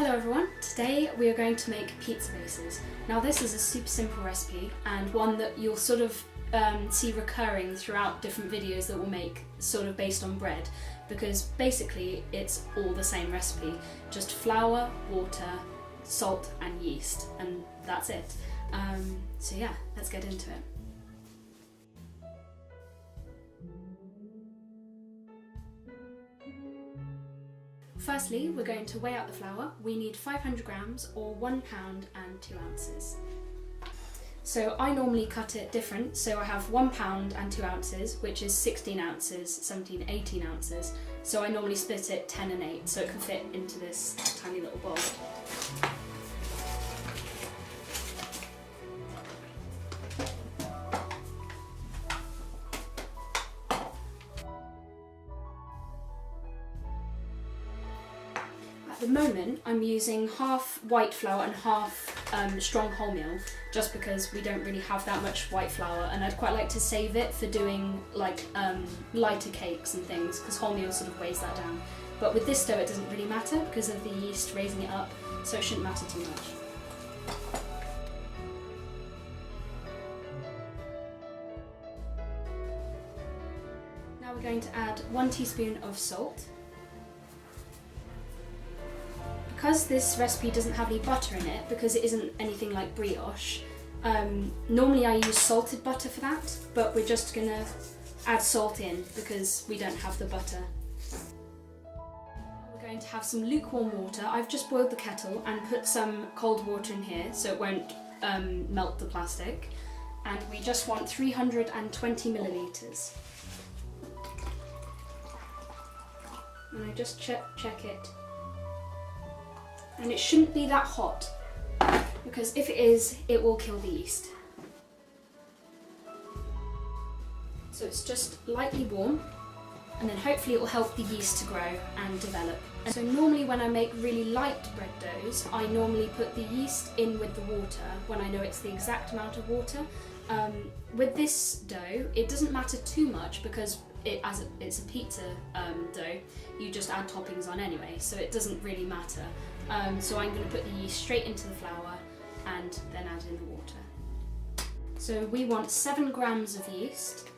Hello everyone, today we are going to make pizza bases. Now this is a super simple recipe and one that you'll sort of see recurring throughout different videos that we'll make sort of based on bread, because basically it's all the same recipe, just flour, water, salt and yeast, and that's it. So yeah, let's get into it. Firstly, we're going to weigh out the flour. We need 500 grams or 1 pound and 2 ounces. So I normally cut it different, so I have 1 pound and 2 ounces, which is 16 ounces, 17, 18 ounces. So I normally split it 10 and 8, so it can fit into this tiny little bowl. At the moment I'm using half white flour and half strong wholemeal, just because we don't really have that much white flour and I'd quite like to save it for doing like lighter cakes and things, because wholemeal sort of weighs that down. But with this dough it doesn't really matter because of the yeast raising it up, so it shouldn't matter too much. Now we're going to add 1 teaspoon of salt. Because this recipe doesn't have any butter in it, because it isn't anything like brioche, normally I use salted butter for that, but we're just going to add salt in because we don't have the butter. We're going to have some lukewarm water. I've just boiled the kettle and put some cold water in here so it won't melt the plastic, and we just want 320 millilitres. And I just check it. And it shouldn't be that hot, because if it is, it will kill the yeast. So it's just lightly warm, and then hopefully it will help the yeast to grow and develop. And so normally when I make really light bread doughs, I normally put the yeast in with the water when I know it's the exact amount of water. With this dough, it doesn't matter too much because as it's a pizza dough, you just add toppings on anyway, so it doesn't really matter. So I'm going to put the yeast straight into the flour and then add in the water. So we want 7 grams of yeast,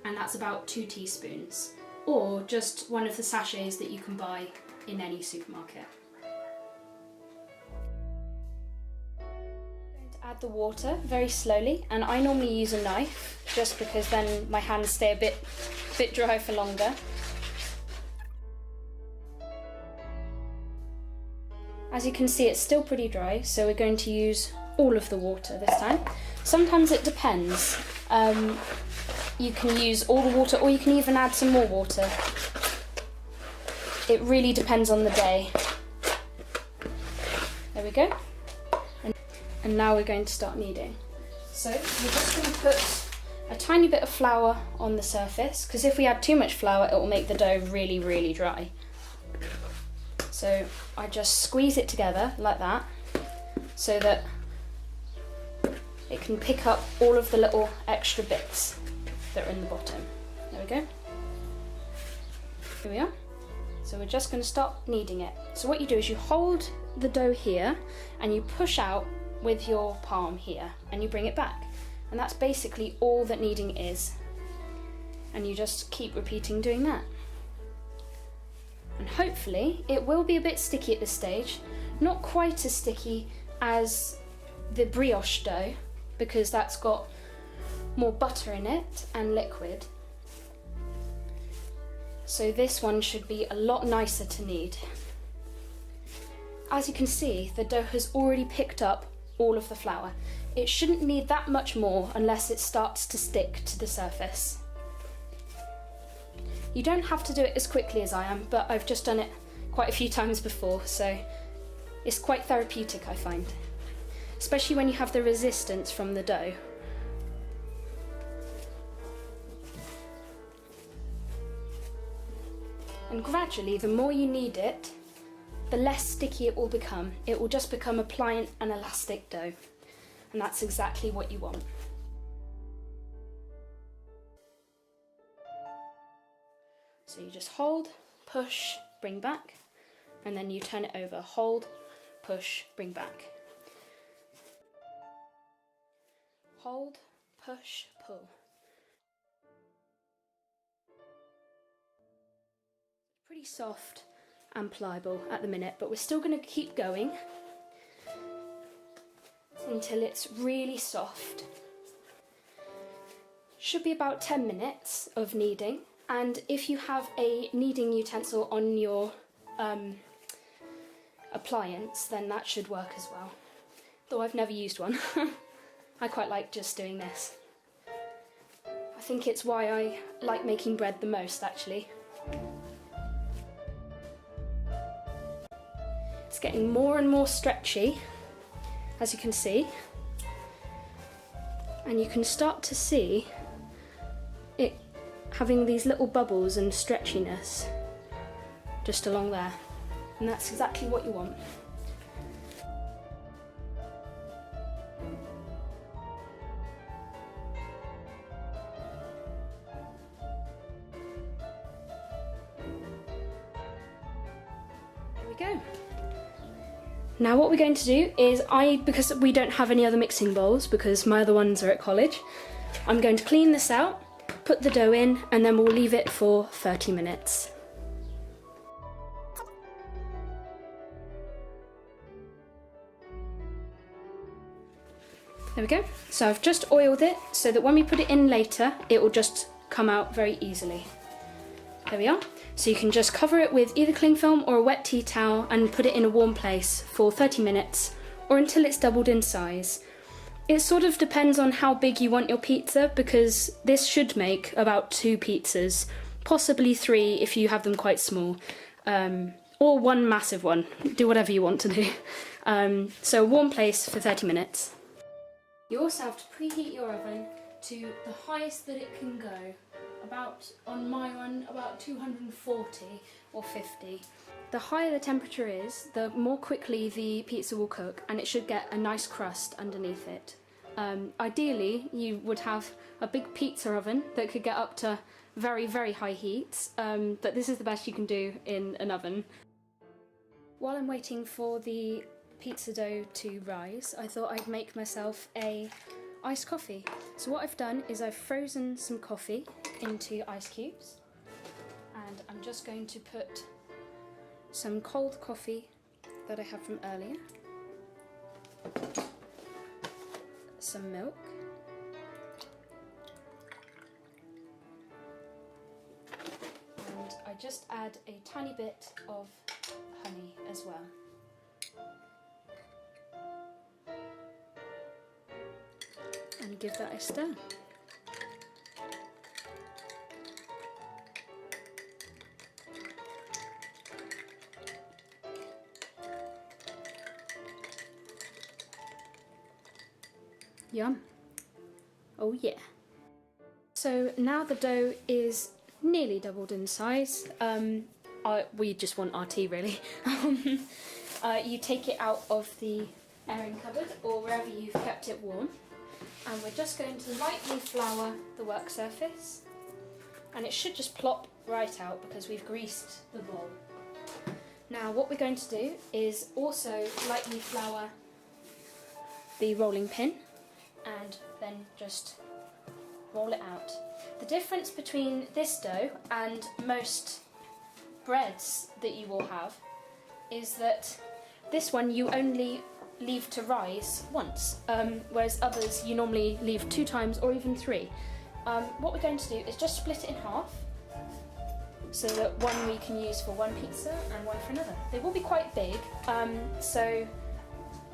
and that's about 2 teaspoons, or just one of the sachets that you can buy in any supermarket. I'm going to add the water very slowly, and I normally use a knife just because then my hands stay a bit dry for longer. As you can see, it's still pretty dry, so we're going to use all of the water this time. Sometimes it depends. You can use all the water, or you can even add some more water. It really depends on the day. There we go. And now we're going to start kneading. So we're just going to put a tiny bit of flour on the surface, because if we add too much flour, it will make the dough really, really dry. So I just squeeze it together like that, so that it can pick up all of the little extra bits that are in the bottom. There we go. Here we are. So we're just going to start kneading it. So what you do is you hold the dough here and you push out with your palm here and you bring it back. And that's basically all that kneading is. And you just keep repeating doing that. And hopefully it will be a bit sticky at this stage, not quite as sticky as the brioche dough, because that's got more butter in it and liquid. So this one should be a lot nicer to knead. As you can see, the dough has already picked up all of the flour. It shouldn't need that much more unless it starts to stick to the surface. You don't have to do it as quickly as I am, but I've just done it quite a few times before, so it's quite therapeutic, I find. Especially when you have the resistance from the dough. And gradually, the more you knead it, the less sticky it will become. It will just become a pliant and elastic dough. And that's exactly what you want. So you just hold, push, bring back, and then you turn it over. Hold, push, bring back. Hold, push, pull. Pretty soft and pliable at the minute, but we're still going to keep going until it's really soft. Should be about 10 minutes of kneading, and if you have a kneading utensil on your appliance, then that should work as well, though I've never used one. I quite like just doing this. I think it's why I like making bread the most, actually. It's getting more and more stretchy, as you can see, and you can start to see it having these little bubbles and stretchiness just along there, and that's exactly what you want. There we go. Now what we're going to do is, because we don't have any other mixing bowls because my other ones are at college, I'm going to clean this out, put the dough in, and then we'll leave it for 30 minutes. There we go. So I've just oiled it so that when we put it in later, it will just come out very easily. There we are. So you can just cover it with either cling film or a wet tea towel and put it in a warm place for 30 minutes or until it's doubled in size. It sort of depends on how big you want your pizza, because this should make about 2 pizzas, possibly 3 if you have them quite small, or 1 massive one. Do whatever you want to do. So warm place for 30 minutes. You also have to preheat your oven to the highest that it can go. On my one, about 240 or 50. The higher the temperature is, the more quickly the pizza will cook, and it should get a nice crust underneath it. Ideally, you would have a big pizza oven that could get up to very, very high heats, but this is the best you can do in an oven. While I'm waiting for the pizza dough to rise, I thought I'd make myself a iced coffee. So what I've done is I've frozen some coffee into ice cubes, and I'm just going to put some cold coffee that I have from earlier, some milk, and I just add a tiny bit of honey as well. And give that a stir. Yum. Oh yeah. So now the dough is nearly doubled in size. We just want our tea really. You take it out of the airing cupboard or wherever you've kept it warm, and we're just going to lightly flour the work surface, and it should just plop right out because we've greased the bowl. Now what we're going to do is also lightly flour the rolling pin and then just roll it out. The difference between this dough and most breads that you will have is that this one you only leave to rise once, whereas others you normally leave 2 times or even 3. What we're going to do is just split it in half so that one we can use for one pizza and one for another. They will be quite big, so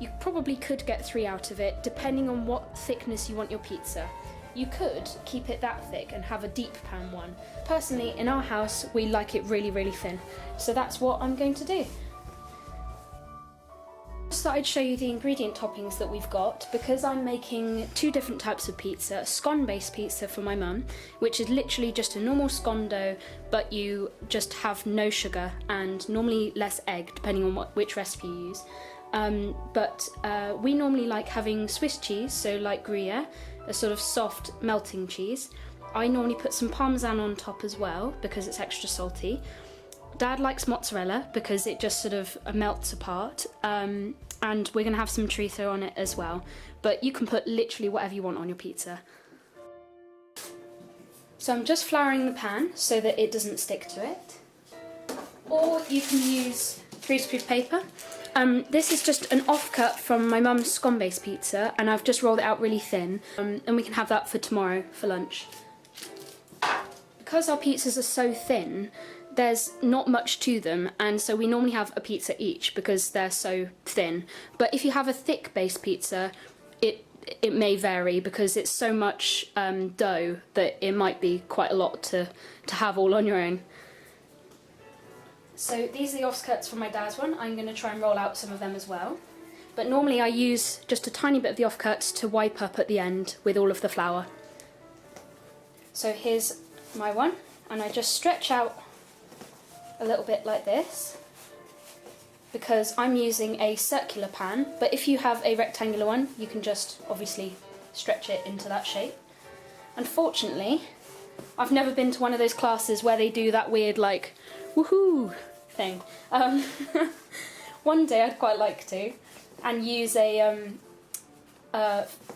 you probably could get 3 out of it depending on what thickness you want your pizza. You could keep it that thick and have a deep pan one. Personally, in our house, we like it really, really thin. So that's what I'm going to do. Just thought I'd show you the ingredient toppings that we've got, because I'm making 2 different types of pizza. A scone-based pizza for my mum, which is literally just a normal scone dough, but you just have no sugar and normally less egg, depending on which recipe you use. But we normally like having Swiss cheese, so like Gruyere, a sort of soft melting cheese. I normally put some Parmesan on top as well because it's extra salty. Dad likes mozzarella because it just sort of melts apart, and we're gonna have some chorizo on it as well, but you can put literally whatever you want on your pizza. So I'm just flouring the pan so that it doesn't stick to it, or you can use greaseproof paper. This is just an offcut from my mum's scone-based pizza, and I've just rolled it out really thin, and we can have that for tomorrow for lunch. Because our pizzas are so thin, there's not much to them, and so we normally have a pizza each because they're so thin. But if you have a thick base pizza, it may vary because it's so much dough that it might be quite a lot to have all on your own. So these are the offcuts from my dad's one. I'm going to try and roll out some of them as well. But normally I use just a tiny bit of the offcuts to wipe up at the end with all of the flour. So here's my one, and I just stretch out a little bit like this because I'm using a circular pan, but if you have a rectangular one you can just obviously stretch it into that shape. Unfortunately, I've never been to one of those classes where they do that weird like woohoo thing. One day I'd quite like to, and use a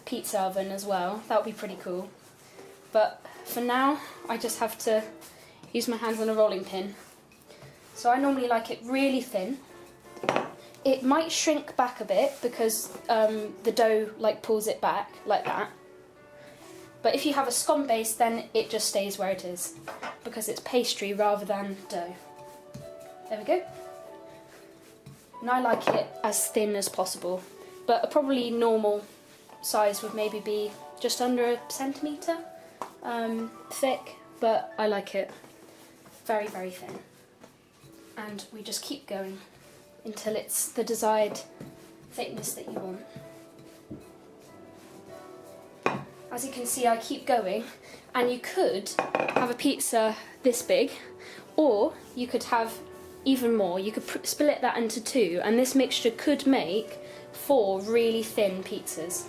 pizza oven as well. That would be pretty cool, but for now I just have to use my hands on a rolling pin. So I normally like it really thin. It might shrink back a bit because the dough like pulls it back like that. But if you have a scone base, then it just stays where it is because it's pastry rather than dough. There we go. And I like it as thin as possible, but a probably normal size would maybe be just under a centimetre thick, but I like it very, very thin. And we just keep going until it's the desired thickness that you want. As you can see, I keep going, and you could have a pizza this big, or you could have even more. You could split that into two, and this mixture could make 4 really thin pizzas,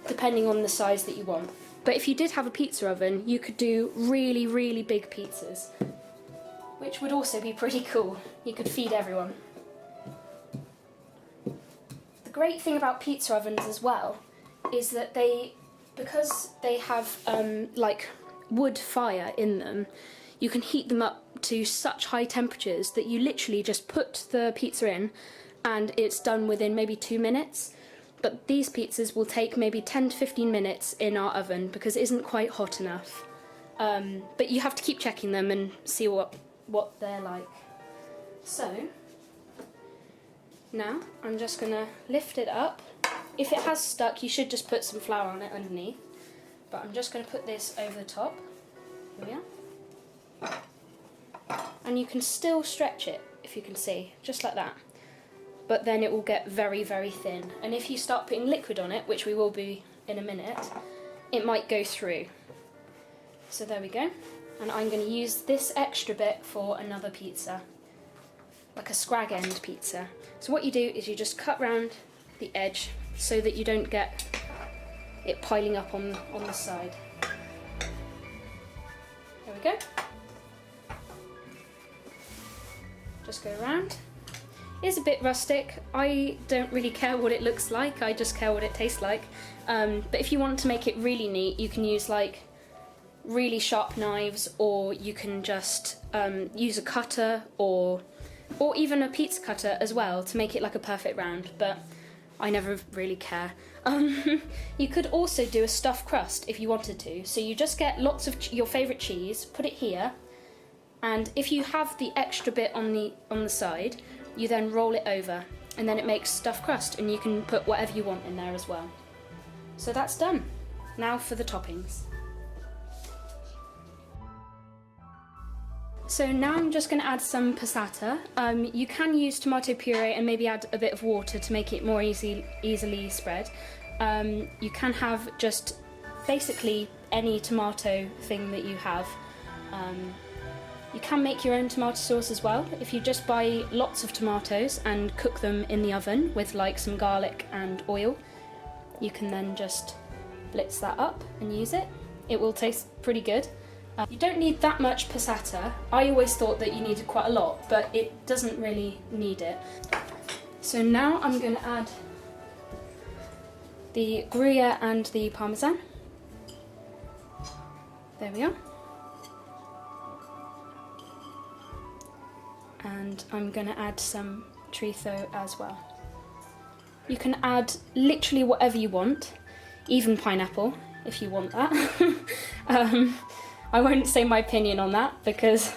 depending on the size that you want. But if you did have a pizza oven, you could do really, really big pizzas, which would also be pretty cool. You could feed everyone. The great thing about pizza ovens as well is that because they have like wood fire in them, you can heat them up to such high temperatures that you literally just put the pizza in and it's done within maybe 2 minutes. But these pizzas will take maybe 10 to 15 minutes in our oven because it isn't quite hot enough. But you have to keep checking them and see what they're like. So now I'm just gonna lift it up. If it has stuck, you should just put some flour on it underneath, but I'm just gonna put this over the top. Here we are. And you can still stretch it, if you can see, just like that, but then it will get very, very thin, and if you start putting liquid on it, which we will be in a minute, it might go through. So there we go. And I'm going to use this extra bit for another pizza, like a scrag end pizza. So what you do is you just cut round the edge so that you don't get it piling up on the side. There we go. Just go around. It's a bit rustic. I don't really care what it looks like, I just care what it tastes like. But if you want to make it really neat, you can use like really sharp knives, or you can just use a cutter or even a pizza cutter as well to make it like a perfect round, but I never really care. You could also do a stuffed crust if you wanted to, so you just get lots of your favourite cheese, put it here, and if you have the extra bit on the side, you then roll it over, and then it makes stuffed crust, and you can put whatever you want in there as well. So that's done. Now for the toppings. So now I'm just going to add some passata. You can use tomato puree and maybe add a bit of water to make it more easily spread. You can have just basically any tomato thing that you have. You can make your own tomato sauce as well. If you just buy lots of tomatoes and cook them in the oven with like some garlic and oil, you can then just blitz that up and use it. It will taste pretty good. You don't need that much passata. I always thought that you needed quite a lot, but it doesn't really need it. So now I'm going to add the Gruyere and the Parmesan. There we are. And I'm going to add some chorizo as well. You can add literally whatever you want, even pineapple if you want that. I won't say my opinion on that because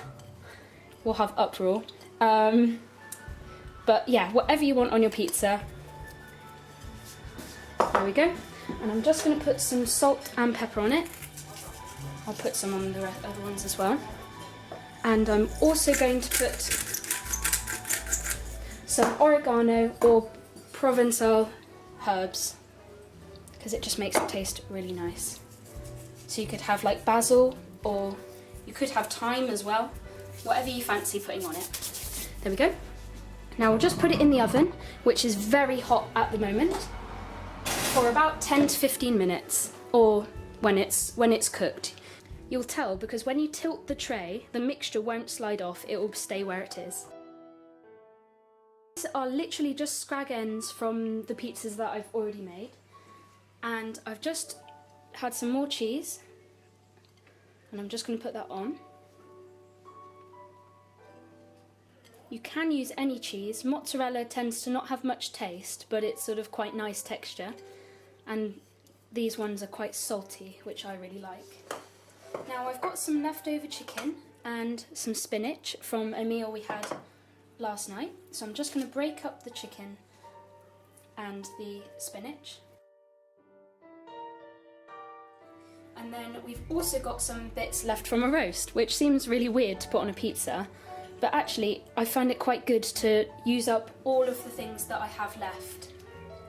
we'll have uproar. But yeah, whatever you want on your pizza. There we go. And I'm just going to put some salt and pepper on it. I'll put some on the other ones as well. And I'm also going to put some oregano or Provençal herbs because it just makes it taste really nice. So you could have like basil, or you could have thyme as well, whatever you fancy putting on it. There we go. Now we'll just put it in the oven, which is very hot at the moment, for about 10 to 15 minutes, or when it's cooked. You'll tell because when you tilt the tray, the mixture won't slide off, it will stay where it is. These are literally just scrag ends from the pizzas that I've already made. And I've just had some more cheese. And I'm just going to put that on. You can use any cheese. Mozzarella tends to not have much taste, but it's sort of quite nice texture. And these ones are quite salty, which I really like. Now I've got some leftover chicken and some spinach from a meal we had last night. So I'm just going to break up the chicken and the spinach. And then we've also got some bits left from a roast, which seems really weird to put on a pizza, but actually I find it quite good to use up all of the things that I have left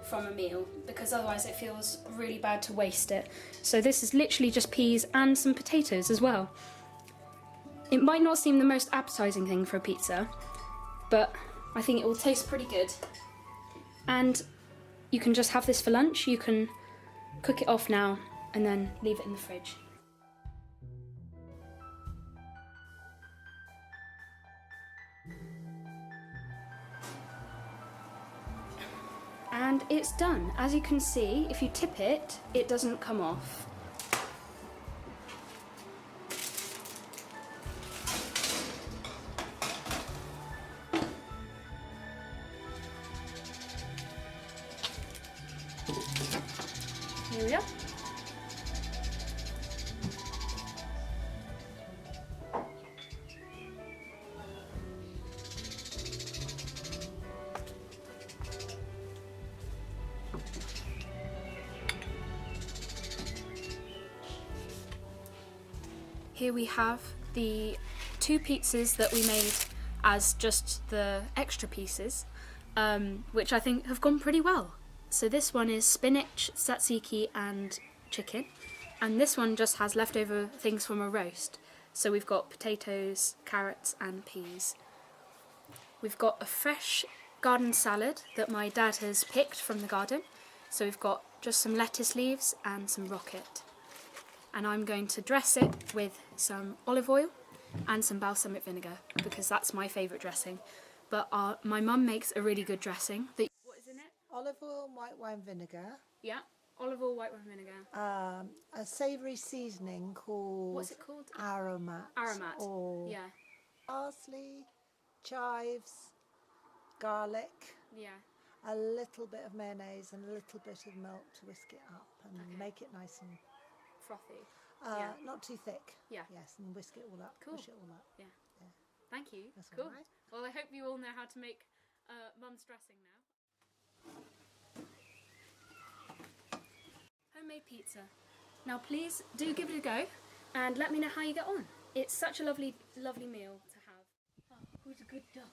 from a meal, because otherwise it feels really bad to waste it. So this is literally just peas and some potatoes as well. It might not seem the most appetizing thing for a pizza, but I think it will taste pretty good. And you can just have this for lunch. You can cook it off now and then leave it in the fridge. And it's done. As you can see, if you tip it, it doesn't come off. Here we are. Here we have the two pizzas that we made as just the extra pieces, which I think have gone pretty well. So this one is spinach, tzatziki and chicken, and this one just has leftover things from a roast. So we've got potatoes, carrots and peas. We've got a fresh garden salad that my dad has picked from the garden. So we've got just some lettuce leaves and some rocket. And I'm going to dress it with some olive oil and some balsamic vinegar because that's my favourite dressing. But my mum makes a really good dressing. What is in it? Olive oil and white wine vinegar. Yeah, olive oil, white wine vinegar. A savoury seasoning called... What's it called? Aromat. Aromat, or yeah. Parsley, chives, garlic. Yeah. A little bit of mayonnaise and a little bit of milk to whisk it up and make it nice and... Frothy. Not too thick. Yeah. Yes, and whisk it all up. Cool. Push it all up. Yeah. Thank you. That's cool. all right. Well, I hope you all know how to make mum's dressing now. Homemade pizza. Now please do give it a go and let me know how you get on. It's such a lovely, lovely meal to have. Oh, who's a good dog?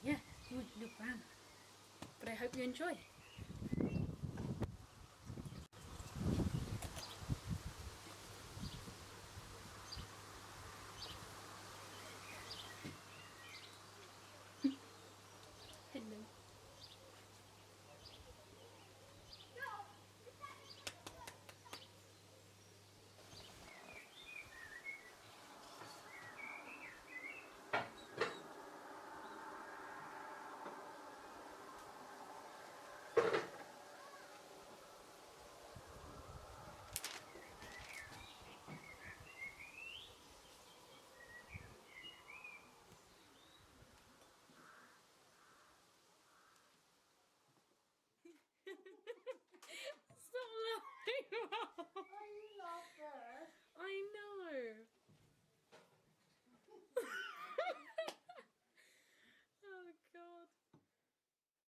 Yeah, who's the grandma? But I hope you enjoy.